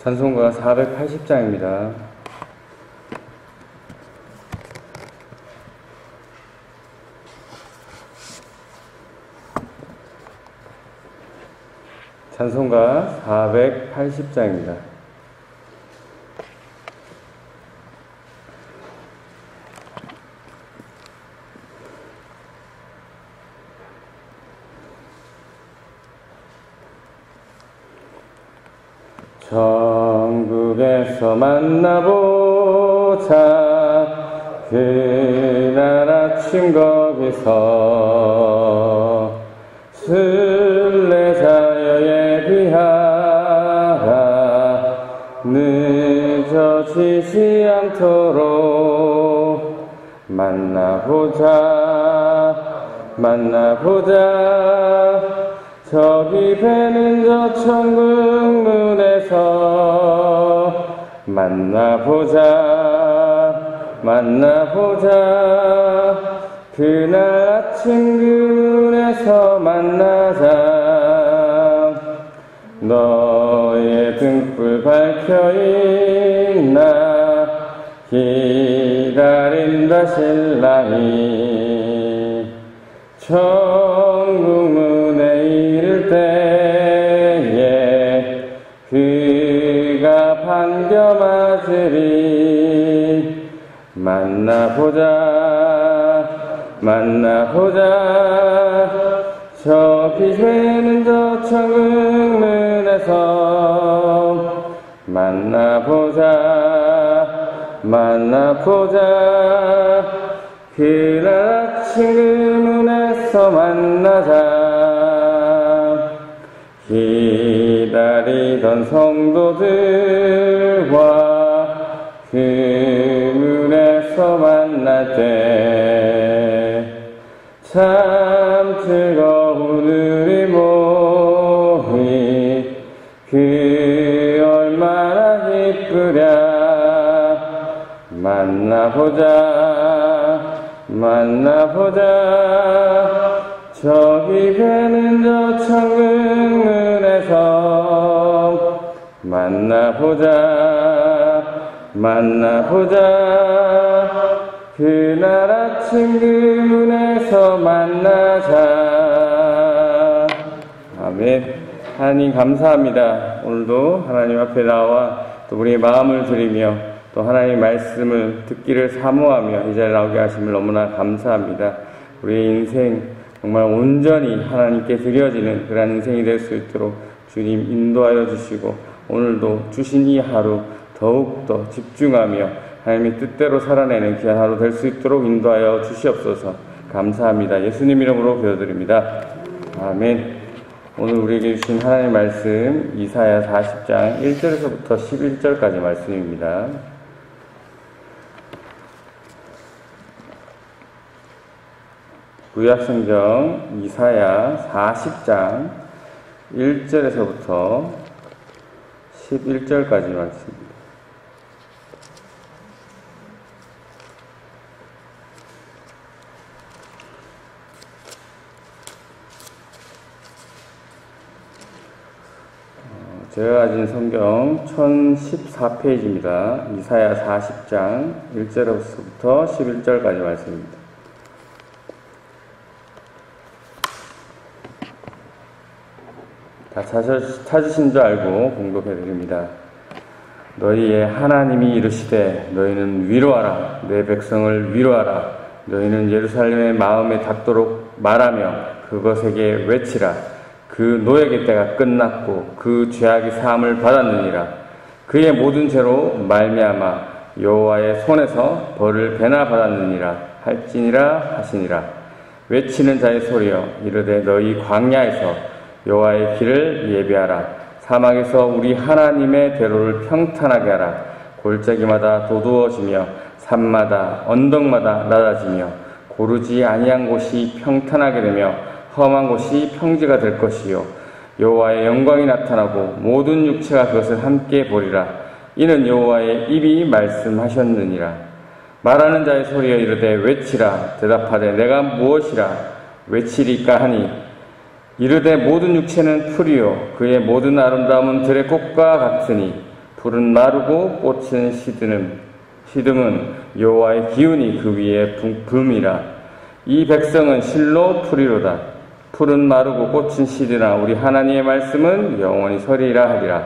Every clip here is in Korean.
찬송가 480장입니다. 찬송가 480장입니다. 천국에서 만나보자. 그날 아침 거기서 순례자여 예비하라. 늦어지지 않도록 만나보자. 저기 배는 저 천국 문에서 만나보자. 그날 아침 그 문에서 만나자. 너의 등불 밝혀있나. 기다린다 신랑이. 천국 문에 이를 때에 그가 반겨 맞으리. 만나보자. 저기 배는 저 천국 문에서 만나보자. 그날 아침 그 문에서 만나자. 기다리던 성도들과 그 문에서 만날 때 참 즐거운 우리 모임. 그 얼마나 기쁘랴. 만나보자. 저기 배는 저 천국 문에서 만나보자. 그날 아침 그 문에서 만나자. 아멘. 하나님 감사합니다. 오늘도 하나님 앞에 나와 또 우리의 마음을 드리며 또 하나님의 말씀을 듣기를 사모하며 이 자리에 나오게 하심을 너무나 감사합니다. 우리의 인생 정말 온전히 하나님께 드려지는 그런 인생이 될 수 있도록 주님 인도하여 주시고, 오늘도 주신 이 하루 더욱더 집중하며 하나님의 뜻대로 살아내는 귀한 하루 될 수 있도록 인도하여 주시옵소서. 감사합니다. 예수님 이름으로 기도드립니다. 아멘. 오늘 우리에게 주신 하나님의 말씀 이사야 40장 1절에서부터 11절까지 말씀입니다. 구약성경 이사야 40장 1절에서부터 11절까지 말씀입니다. 제가 가진 성경 1014페이지입니다. 이사야 40장 1절에서부터 11절까지 말씀입니다. 다 찾으신 줄 알고 공독해드립니다. 너희의 하나님이 이르시되 너희는 위로하라. 내 백성을 위로하라. 너희는 예루살렘의 마음에 닿도록 말하며 그것에게 외치라. 그 노역의 때가 끝났고 그 죄악이 사함을 받았느니라. 그의 모든 죄로 말미암아 여호와의 손에서 벌을 배나 받았느니라 할지니라 하시니라. 외치는 자의 소리여 이르되 너희 광야에서 여호와의 길을 예비하라. 사막에서 우리 하나님의 대로를 평탄하게 하라. 골짜기마다 도두어지며 산마다 언덕마다 낮아지며 고르지 아니한 곳이 평탄하게 되며 험한 곳이 평지가 될 것이요 여호와의 영광이 나타나고 모든 육체가 그것을 함께 보리라. 이는 여호와의 입이 말씀하셨느니라. 말하는 자의 소리여 이르되 외치라. 대답하되 내가 무엇이라 외치리까 하니 이르되 모든 육체는 풀이요 그의 모든 아름다움은 들의 꽃과 같으니 풀은 마르고 꽃은 시듬은 여호와의 기운이 그 위에 붐이라. 이 백성은 실로 풀이로다. 풀은 마르고 꽃은 시드나 우리 하나님의 말씀은 영원히 서리라 하리라.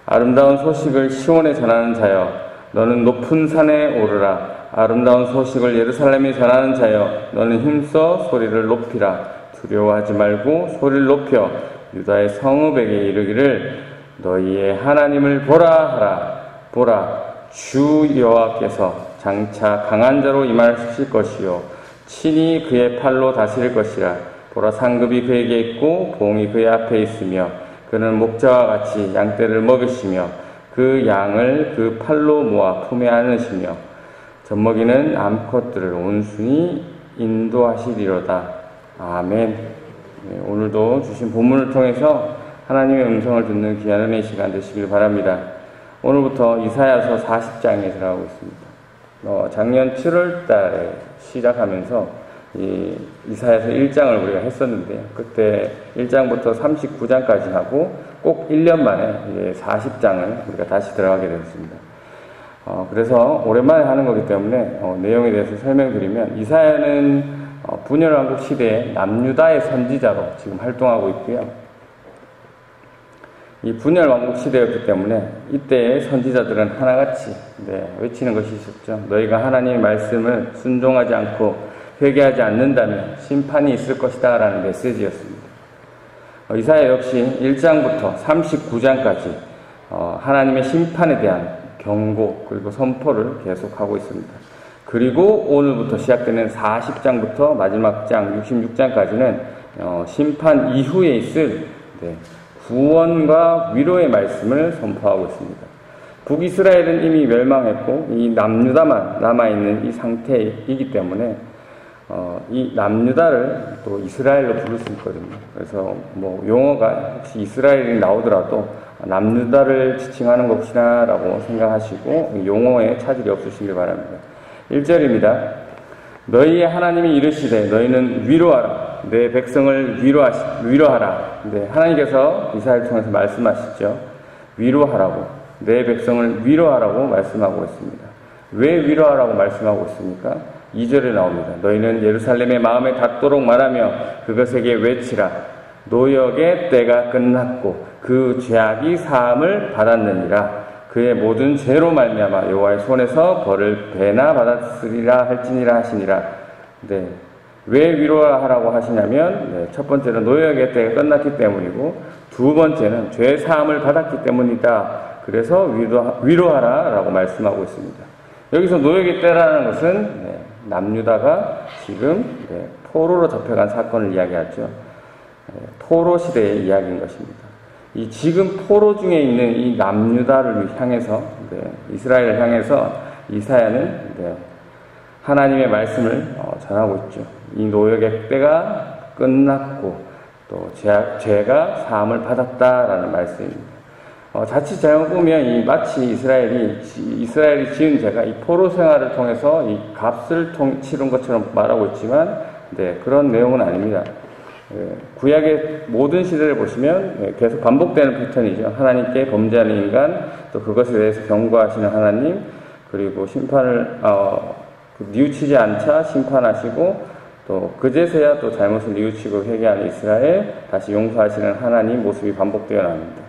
아름다운 소식을 시온에 전하는 자여, 너는 높은 산에 오르라. 아름다운 소식을 예루살렘에 전하는 자여, 너는 힘써 소리를 높이라. 두려워하지 말고 소리를 높여 유다의 성읍에게 이르기를 너희의 하나님을 보라 하라. 보라, 주 여호와께서 장차 강한 자로 임하실 것이요 친히 그의 팔로 다스릴 것이라. 보라, 상급이 그에게 있고 봉이 그의 앞에 있으며 그는 목자와 같이 양떼를 먹이시며 그 양을 그 팔로 모아 품에 안으시며 젖먹이는 암컷들을 온순히 인도하시리로다. 아멘. 네, 오늘도 주신 본문을 통해서 하나님의 음성을 듣는 귀한 은혜의 시간 되시길 바랍니다. 오늘부터 이사야서 40장에 들어가고 있습니다. 작년 7월 달에 시작하면서 이사야서 1장을 우리가 했었는데요. 그때 1장부터 39장까지 하고 꼭 1년 만에 40장을 우리가 다시 들어가게 되었습니다. 그래서 오랜만에 하는 거기 때문에 내용에 대해서 설명드리면, 이사야는 분열왕국 시대에 남유다의 선지자로 지금 활동하고 있고요. 이 분열왕국 시대였기 때문에 이때의 선지자들은 하나같이 외치는 것이 있었죠. 너희가 하나님의 말씀을 순종하지 않고 회개하지 않는다면 심판이 있을 것이다 라는 메시지였습니다. 이사야 역시 1장부터 39장까지 하나님의 심판에 대한 경고 그리고 선포를 계속하고 있습니다. 그리고 오늘부터 시작되는 40장부터 마지막 장 66장까지는 심판 이후에 있을 구원과 위로의 말씀을 선포하고 있습니다. 북이스라엘은 이미 멸망했고 이 남유다만 남아있는 이 상태이기 때문에 이 남유다를 또 이스라엘로 부를 수 있거든요. 그래서 용어가 혹시 이스라엘이 나오더라도 남유다를 지칭하는 것이나 라고 생각하시고 용어에 차질이 없으시길 바랍니다. 1절입니다. 너희의 하나님이 이르시되 너희는 위로하라. 내 백성을 위로하라. 하나님께서 이사야를 통해서 말씀하시죠. 위로하라고. 내 백성을 위로하라고 말씀하고 있습니다. 왜 위로하라고 말씀하고 있습니까? 2절에 나옵니다. 너희는 예루살렘의 마음에 닿도록 말하며 그것에게 외치라. 노역의 때가 끝났고 그 죄악이 사함을 받았느니라. 그의 모든 죄로 말미암아 여호와의 손에서 벌을 배나 받았으리라 할지니라 하시니라. 왜 위로하라고 하시냐면 첫 번째는 노역의 때가 끝났기 때문이고 두 번째는 죄 사함을 받았기 때문이다. 그래서 위로하라 라고 말씀하고 있습니다. 여기서 노역의 때라는 것은 남유다가 지금 포로로 잡혀간 사건을 이야기하죠. 포로 시대의 이야기인 것입니다. 이 지금 포로 중에 있는 이 남유다를 향해서 이스라엘을 향해서 이사야는 하나님의 말씀을 전하고 있죠. 이 노역의 때가 끝났고 또 죄가 사함을 받았다라는 말씀입니다. 자칫 잘못 보면 마치 이스라엘이 지은 죄가 이 포로 생활을 통해서 이 값을 치른 것처럼 말하고 있지만 그런 내용은 아닙니다. 구약의 모든 시대를 보시면 계속 반복되는 패턴이죠. 하나님께 범죄하는 인간, 또 그것에 대해서 경고하시는 하나님, 그리고 심판을 뉘우치지 않자 심판하시고 또 그제서야 또 잘못을 뉘우치고 회개하는 이스라엘, 다시 용서하시는 하나님 모습이 반복되어 나옵니다.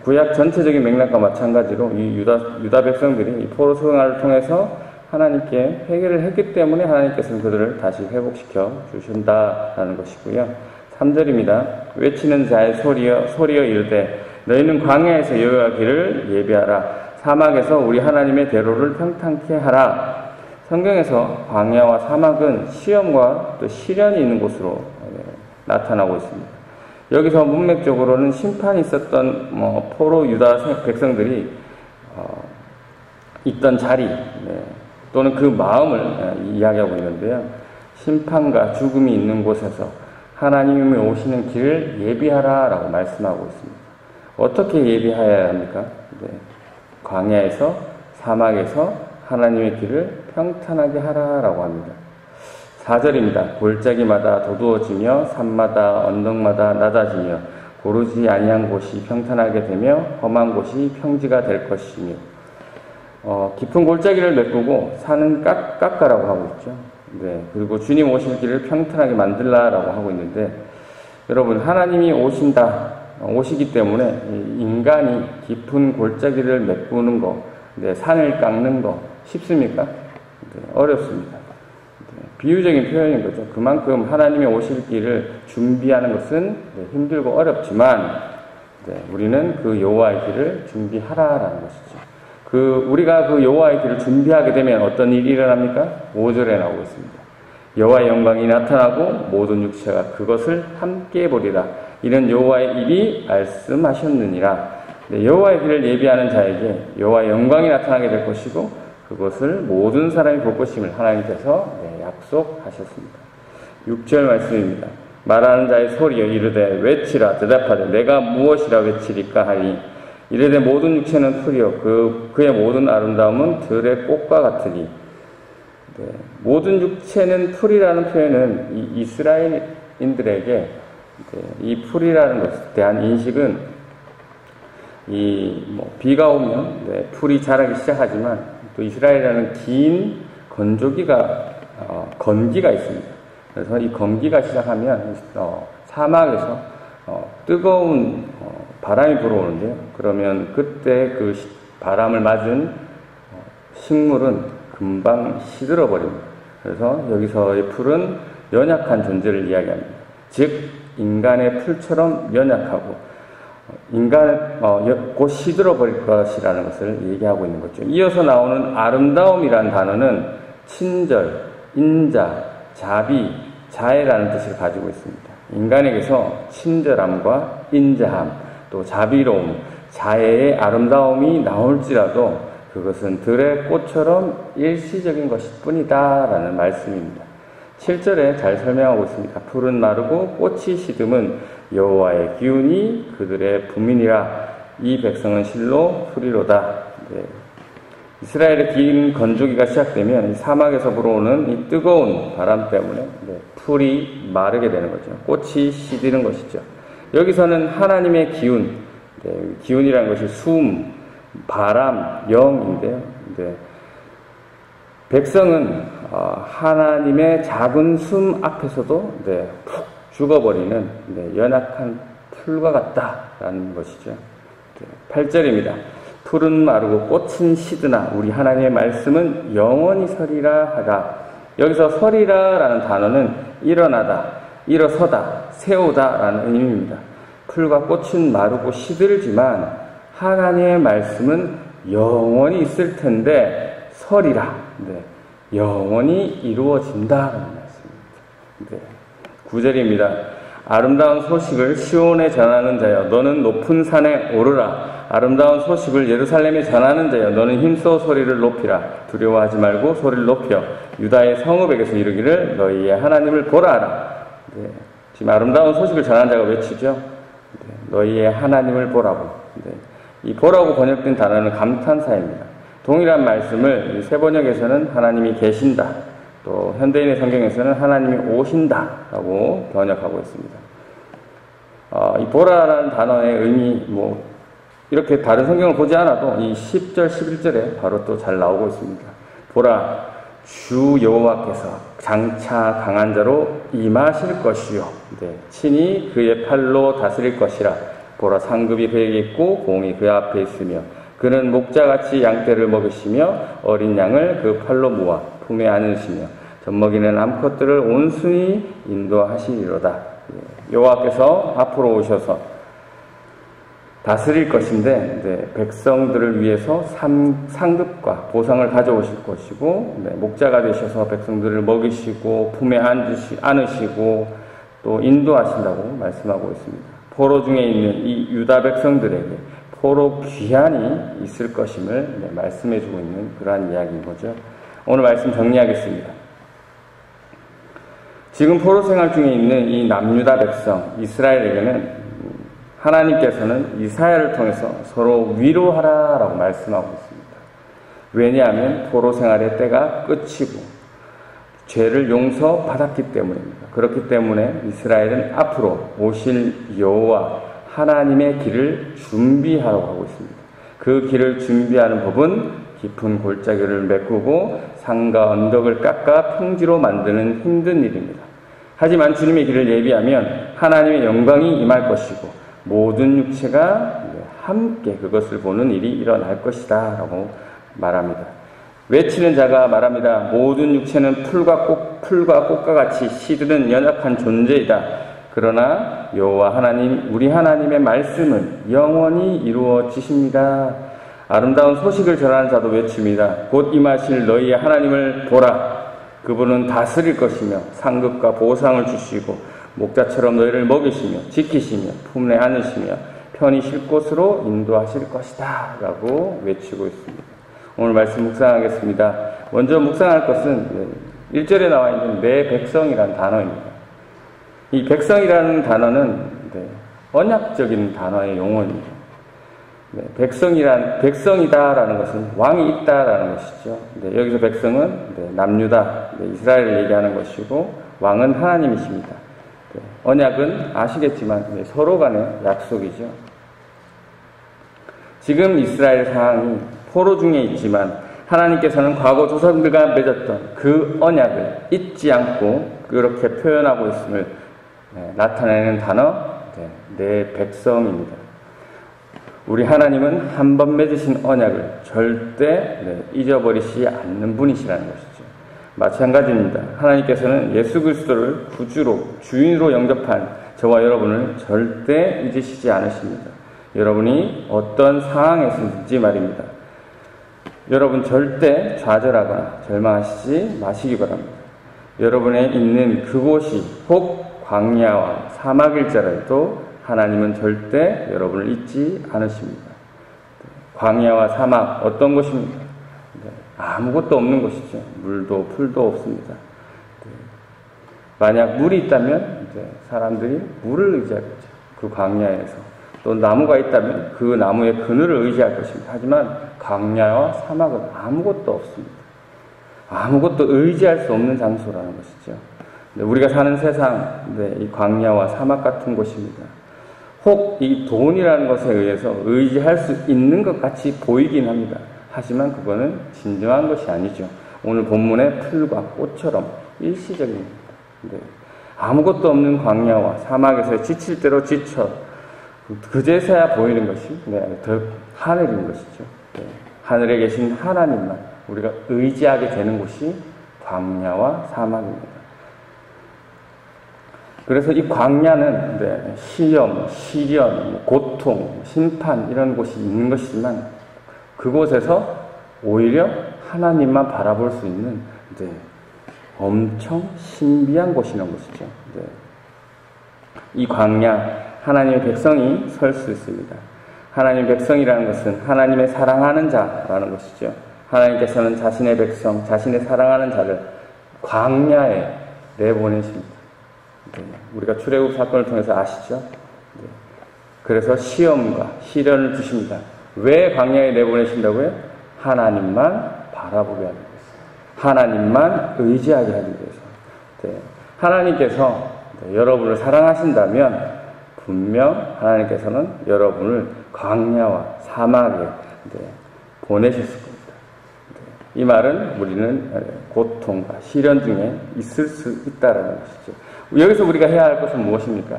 구약 전체적인 맥락과 마찬가지로 이 유다 백성들이 이 포로 생활을 통해서 하나님께 회개를 했기 때문에 하나님께서는 그들을 다시 회복시켜 주신다라는 것이고요. 3절입니다. 외치는 자의 소리여 이르되 너희는 광야에서 여호와 길을 예비하라. 사막에서 우리 하나님의 대로를 평탄케 하라. 성경에서 광야와 사막은 시험과 또 시련이 있는 곳으로 나타나고 있습니다. 여기서 문맥적으로는 심판이 있었던 포로 유다 백성들이 있던 자리 또는 그 마음을 이야기하고 있는데요. 심판과 죽음이 있는 곳에서 하나님이 오시는 길을 예비하라 라고 말씀하고 있습니다. 어떻게 예비해야 합니까? 광야에서 사막에서 하나님의 길을 평탄하게 하라 라고 합니다. 4절입니다. 골짜기마다 도두어지며 산마다 언덕마다 낮아지며 고르지 아니한 곳이 평탄하게 되며 험한 곳이 평지가 될 것이며 깊은 골짜기를 메꾸고 산은 깎아라고 하고 있죠. 네, 그리고 주님 오실 길을 평탄하게 만들라라고 하고 있는데 여러분 하나님이 오시기 때문에 인간이 깊은 골짜기를 메꾸는 거, 네, 산을 깎는 거 쉽습니까? 네, 어렵습니다. 네, 비유적인 표현인 거죠. 그만큼 하나님이 오실 길을 준비하는 것은 네, 힘들고 어렵지만 네, 우리는 그 여호와의 길을 준비하라라는 것이죠. 우리가 그 여호와의 길을 준비하게 되면 어떤 일이 일어납니까? 5절에 나오고 있습니다. 여호와의 영광이 나타나고 모든 육체가 그것을 함께 보리라. 이는 여호와의 일이 말씀하셨느니라. 네, 여호와의 길을 예비하는 자에게 여호와의 영광이 나타나게 될 것이고 그것을 모든 사람이 볼 것임을 하나님께서 약속하셨습니다. 6절 말씀입니다. 말하는 자의 소리여 이르되 외치라. 대답하되 내가 무엇이라 외치리까 하니 이르되 모든 육체는 풀이요 그의 모든 아름다움은 들의 꽃과 같으니. 네, 모든 육체는 풀이라는 표현은 이스라엘인들에게 이 풀이라는 것에 대한 인식은 비가 오면 풀이 자라기 시작하지만 또 이스라엘이라는 긴 건기가 있습니다. 그래서 이 건기가 시작하면 사막에서 뜨거운 바람이 불어오는데요. 그러면 그때 그 바람을 맞은 식물은 금방 시들어 버립니다. 그래서 여기서의 풀은 연약한 존재를 이야기합니다. 즉 인간의 풀처럼 연약하고 곧 시들어 버릴 것이라는 것을 얘기하고 있는 거죠. 이어서 나오는 아름다움이라는 단어는 친절, 인자, 자비, 자애라는 뜻을 가지고 있습니다. 인간에게서 친절함과 인자함, 또 자비로움, 자애의 아름다움이 나올지라도 그것은 들의 꽃처럼 일시적인 것일 뿐이다 라는 말씀입니다. 7절에 잘 설명하고 있습니다. 풀은 마르고 꽃이 시듬은 여호와의 기운이 그들의 부민이라. 이 백성은 실로 풀이로다. 네. 이스라엘의 긴 건조기가 시작되면 이 사막에서 불어오는 이 뜨거운 바람 때문에 풀이 마르게 되는 거죠. 꽃이 시드는 것이죠. 여기서는 하나님의 기운, 기운이라는 것이 숨, 바람, 영인데요. 백성은 하나님의 작은 숨 앞에서도 푹 죽어버리는 연약한 풀과 같다라는 것이죠. 8절입니다. 풀은 마르고 꽃은 시드나 우리 하나님의 말씀은 영원히 서리라 하라. 여기서 서리라라는 단어는 일어나다, 일어서다, 세우다 라는 의미입니다. 풀과 꽃은 마르고 시들지만 하나님의 말씀은 영원히 있을 텐데 서리라. 영원히 이루어진다라는 말씀입니다. 9절입니다. 아름다운 소식을 시온에 전하는 자여 너는 높은 산에 오르라. 아름다운 소식을 예루살렘에 전하는 자여 너는 힘써 소리를 높이라. 두려워하지 말고 소리를 높여 유다의 성읍에게서 이르기를 너희의 하나님을 보라 하라. 지금 아름다운 소식을 전하는 자가 외치죠. 너희의 하나님을 보라고. 이 보라고 번역된 단어는 감탄사입니다. 동일한 말씀을 이 세번역에서는 하나님이 계신다, 또 현대인의 성경에서는 하나님이 오신다라고 번역하고 있습니다. 이 보라라는 단어의 의미, 이렇게 다른 성경을 보지 않아도 이 10절, 11절에 바로 또 잘 나오고 있습니다. 보라, 주 여호와께서 장차 강한 자로 임하실 것이요. 친히 그의 팔로 다스릴 것이라. 보라, 상급이 그에게 있고 공이 그 앞에 있으며 그는 목자같이 양떼를 먹이시며 어린 양을 그 팔로 모아 품에 안으시며 젖먹이는 암컷들을 온순히 인도하시리로다. 여호와께서 앞으로 오셔서 다스릴 것인데 백성들을 위해서 상급과 보상을 가져오실 것이고 목자가 되셔서 백성들을 먹이시고 품에 안으시고 또 인도하신다고 말씀하고 있습니다. 포로 중에 있는 이 유다 백성들에게 포로 귀환이 있을 것임을 말씀해주고 있는 그러한 이야기인 거죠. 오늘 말씀 정리하겠습니다. 지금 포로 생활 중에 있는 이 남유다 백성 이스라엘에게는 하나님께서는 이사야를 통해서 서로 위로하라라고 말씀하고 있습니다. 왜냐하면 포로 생활의 때가 끝이고 죄를 용서받았기 때문입니다. 그렇기 때문에 이스라엘은 앞으로 오실 여호와 하나님의 길을 준비하라고 하고 있습니다. 그 길을 준비하는 법은 깊은 골짜기를 메꾸고 산과 언덕을 깎아 평지로 만드는 힘든 일입니다. 하지만 주님의 길을 예비하면 하나님의 영광이 임할 것이고 모든 육체가 함께 그것을 보는 일이 일어날 것이다 라고 말합니다. 외치는 자가 말합니다. 모든 육체는 풀과 꽃과 같이 시드는 연약한 존재이다. 그러나 여호와 하나님, 우리 하나님의 말씀은 영원히 이루어지십니다. 아름다운 소식을 전하는 자도 외칩니다. 곧 임하실 너희의 하나님을 보라. 그분은 다스릴 것이며 상급과 보상을 주시고 목자처럼 너희를 먹이시며 지키시며 품에 안으시며 편히 쉴 곳으로 인도하실 것이다 라고 외치고 있습니다. 오늘 말씀 묵상하겠습니다. 먼저 묵상할 것은 1절에 나와 있는 내 백성이라는 단어입니다. 이 백성이라는 단어는 언약적인 단어의 용어입니다. 백성이다라는 것은 왕이 있다라는 것이죠. 여기서 백성은 남유다, 이스라엘을 얘기하는 것이고 왕은 하나님이십니다. 언약은 아시겠지만 서로 간의 약속이죠. 지금 이스라엘 상황이 포로 중에 있지만 하나님께서는 과거 조상들과 맺었던 그 언약을 잊지 않고 그렇게 표현하고 있음을 나타내는 단어, 내 백성입니다. 우리 하나님은 한 번 맺으신 언약을 절대 잊어버리지 않는 분이시라는 것이죠. 마찬가지입니다. 하나님께서는 예수 그리스도를 구주로, 주인으로 영접한 저와 여러분을 절대 잊으시지 않으십니다. 여러분이 어떤 상황에서든지 말입니다. 여러분 절대 좌절하거나 절망하시지 마시기 바랍니다. 여러분의 있는 그곳이 혹 광야와 사막일지라도 하나님은 절대 여러분을 잊지 않으십니다. 광야와 사막 어떤 곳입니까? 아무것도 없는 곳이죠. 물도 풀도 없습니다. 만약 물이 있다면 사람들이 물을 의지하겠죠. 그 광야에서. 또 나무가 있다면 그 나무의 그늘을 의지할 것입니다. 하지만 광야와 사막은 아무것도 없습니다. 아무것도 의지할 수 없는 장소라는 것이죠. 우리가 사는 세상, 이 광야와 사막 같은 곳입니다. 혹 이 돈이라는 것에 의해서 의지할 수 있는 것 같이 보이긴 합니다. 하지만 그거는 진정한 것이 아니죠. 오늘 본문의 풀과 꽃처럼 일시적입니다. 아무것도 없는 광야와 사막에서 지칠 대로 지쳐 그제서야 보이는 것이 더 하늘인 것이죠. 하늘에 계신 하나님만 우리가 의지하게 되는 곳이 광야와 사막입니다. 그래서 이 광야는 시험, 시련, 고통, 심판 이런 곳이 있는 것이지만 그곳에서 오히려 하나님만 바라볼 수 있는 엄청 신비한 곳이라는 것이죠. 이 광야, 하나님의 백성이 설 수 있습니다. 하나님의 백성이라는 것은 하나님의 사랑하는 자라는 것이죠. 하나님께서는 자신의 백성, 자신의 사랑하는 자를 광야에 내보내십니다. 우리가 출애굽 사건을 통해서 아시죠? 그래서 시험과 시련을 주십니다. 왜 광야에 내보내신다고요? 하나님만 바라보게 하기 위해서. 하나님만 의지하게 하기 위해서. 하나님께서 여러분을 사랑하신다면 분명 하나님께서는 여러분을 광야와 사막에 보내셨을 겁니다. 이 말은 우리는 고통과 시련 중에 있을 수 있다는 것이죠. 여기서 우리가 해야 할 것은 무엇입니까?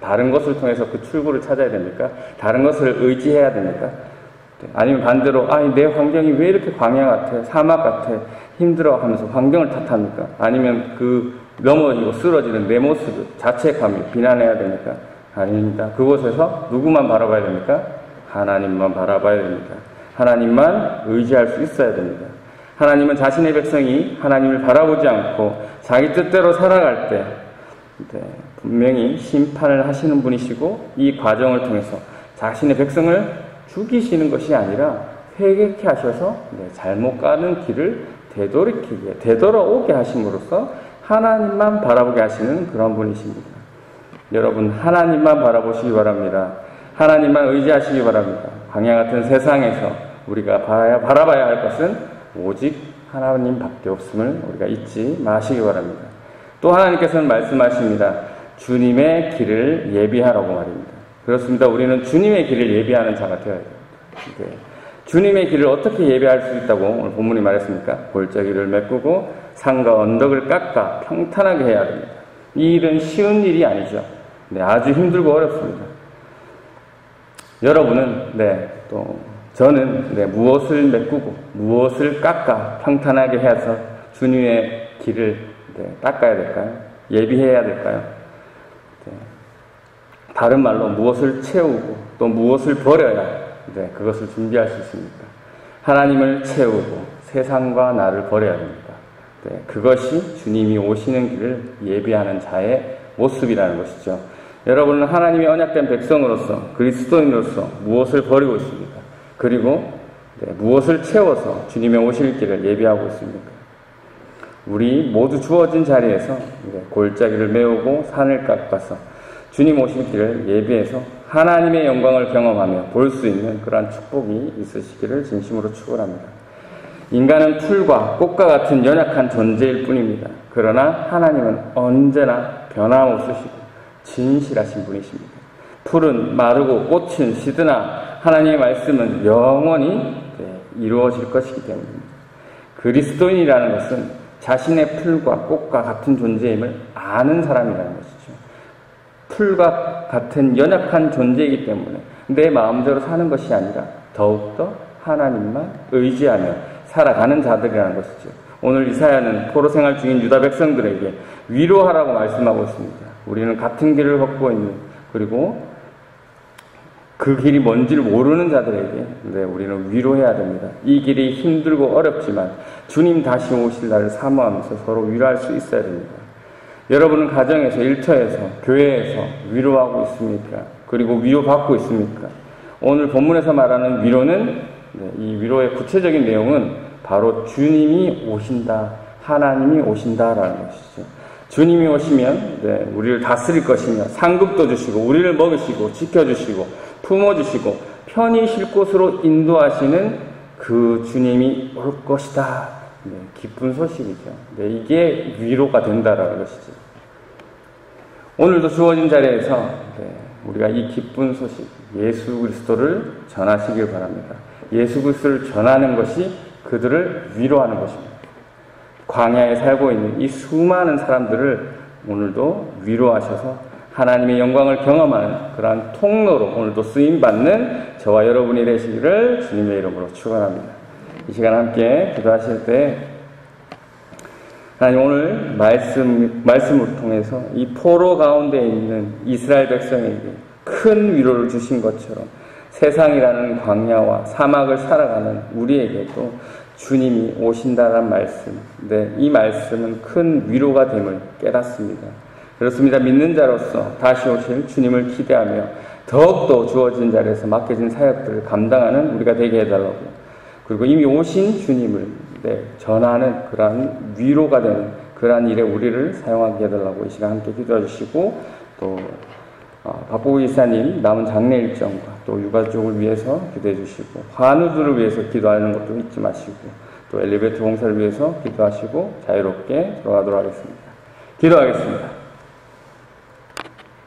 다른 것을 통해서 그 출구를 찾아야 됩니까? 다른 것을 의지해야 됩니까? 아니면 반대로 내 환경이 왜 이렇게 광야 같아, 사막 같아, 힘들어 하면서 환경을 탓합니까? 아니면 그 넘어지고 쓰러지는 내 모습을 자책하며 비난해야 됩니까? 아닙니다. 그곳에서 누구만 바라봐야 됩니까? 하나님만 바라봐야 됩니다. 하나님만 의지할 수 있어야 됩니다. 하나님은 자신의 백성이 하나님을 바라보지 않고 자기 뜻대로 살아갈 때 분명히 심판을 하시는 분이시고 이 과정을 통해서 자신의 백성을 죽이시는 것이 아니라 회개케 하셔서 잘못 가는 길을 되돌아오게 하심으로써 하나님만 바라보게 하시는 그런 분이십니다. 여러분 하나님만 바라보시기 바랍니다. 하나님만 의지하시기 바랍니다. 광야 같은 세상에서 우리가 바라봐야 할 것은 오직 하나님밖에 없음을 우리가 잊지 마시기 바랍니다. 또 하나님께서는 말씀하십니다. 주님의 길을 예비하라고 말입니다. 그렇습니다. 우리는 주님의 길을 예비하는 자가 되어야 됩니다. 네. 주님의 길을 어떻게 예배할 수 있다고 오늘 본문이 말했습니까? 골짜기를 메꾸고 산과 언덕을 깎아 평탄하게 해야 됩니다. 이 일은 쉬운 일이 아니죠. 네, 아주 힘들고 어렵습니다. 여러분은 또 저는 무엇을 메꾸고 무엇을 깎아 평탄하게 해서 주님의 길을 닦아야 될까요? 예비해야 될까요? 다른 말로 무엇을 채우고 또 무엇을 버려야 그것을 준비할 수 있습니까? 하나님을 채우고 세상과 나를 버려야 됩니다. 그것이 주님이 오시는 길을 예비하는 자의 모습이라는 것이죠. 여러분은 하나님의 언약된 백성으로서 그리스도인으로서 무엇을 버리고 있습니까? 그리고 무엇을 채워서 주님의 오실 길을 예비하고 있습니까? 우리 모두 주어진 자리에서 골짜기를 메우고 산을 깎아서 주님 오실 길을 예비해서 하나님의 영광을 경험하며 볼 수 있는 그러한 축복이 있으시기를 진심으로 축원합니다. 인간은 풀과 꽃과 같은 연약한 존재일 뿐입니다. 그러나 하나님은 언제나 변함없으시고 진실하신 분이십니다. 풀은 마르고 꽃은 시드나 하나님의 말씀은 영원히 이루어질 것이기 때문입니다. 그리스도인이라는 것은 자신의 풀과 꽃과 같은 존재임을 아는 사람이라는 것이죠. 풀과 같은 연약한 존재이기 때문에 내 마음대로 사는 것이 아니라 더욱더 하나님만 의지하며 살아가는 자들이라는 것이죠. 오늘 이사야는 포로 생활 중인 유다 백성들에게 위로하라고 말씀하고 있습니다. 우리는 같은 길을 걷고 있는, 그리고 그 길이 뭔지를 모르는 자들에게 우리는 위로해야 됩니다. 이 길이 힘들고 어렵지만 주님 다시 오실 날을 사모하면서 서로 위로할 수 있어야 됩니다. 여러분은 가정에서, 일터에서, 교회에서 위로하고 있습니까? 그리고 위로받고 있습니까? 오늘 본문에서 말하는 위로는, 이 위로의 구체적인 내용은 바로 주님이 오신다, 하나님이 오신다라는 것이죠. 주님이 오시면 우리를 다스릴 것이며 상급도 주시고 우리를 먹이시고 지켜주시고 품어주시고 편히 쉴 곳으로 인도하시는 그 주님이 올 것이다. 기쁜 소식이죠. 이게 위로가 된다라는 것이죠. 오늘도 주어진 자리에서 우리가 이 기쁜 소식, 예수 그리스도를 전하시길 바랍니다. 예수 그리스도를 전하는 것이 그들을 위로하는 것입니다. 광야에 살고 있는 이 수많은 사람들을 오늘도 위로하셔서 하나님의 영광을 경험하는 그러한 통로로 오늘도 쓰임받는 저와 여러분이 되시기를 주님의 이름으로 축원합니다. 이 시간 함께 기도하실 때 하나님 오늘 말씀을 통해서 이 포로 가운데 있는 이스라엘 백성에게 큰 위로를 주신 것처럼 세상이라는 광야와 사막을 살아가는 우리에게도 주님이 오신다는 말씀, 이 말씀은 큰 위로가 됨을 깨닫습니다. 그렇습니다. 믿는 자로서 다시 오실 주님을 기대하며 더욱더 주어진 자리에서 맡겨진 사역들을 감당하는 우리가 되게 해달라고, 그리고 이미 오신 주님을 전하는 그러한 위로가 되는 그러한 일에 우리를 사용하게 해달라고 이 시간 함께 기도해 주시고, 또 박보구 이사님 남은 장례 일정과 또 유가족을 위해서 기도해 주시고, 환우들을 위해서 기도하는 것도 잊지 마시고, 또 엘리베이터 공사를 위해서 기도하시고 자유롭게 들어가도록 하겠습니다. 기도하겠습니다.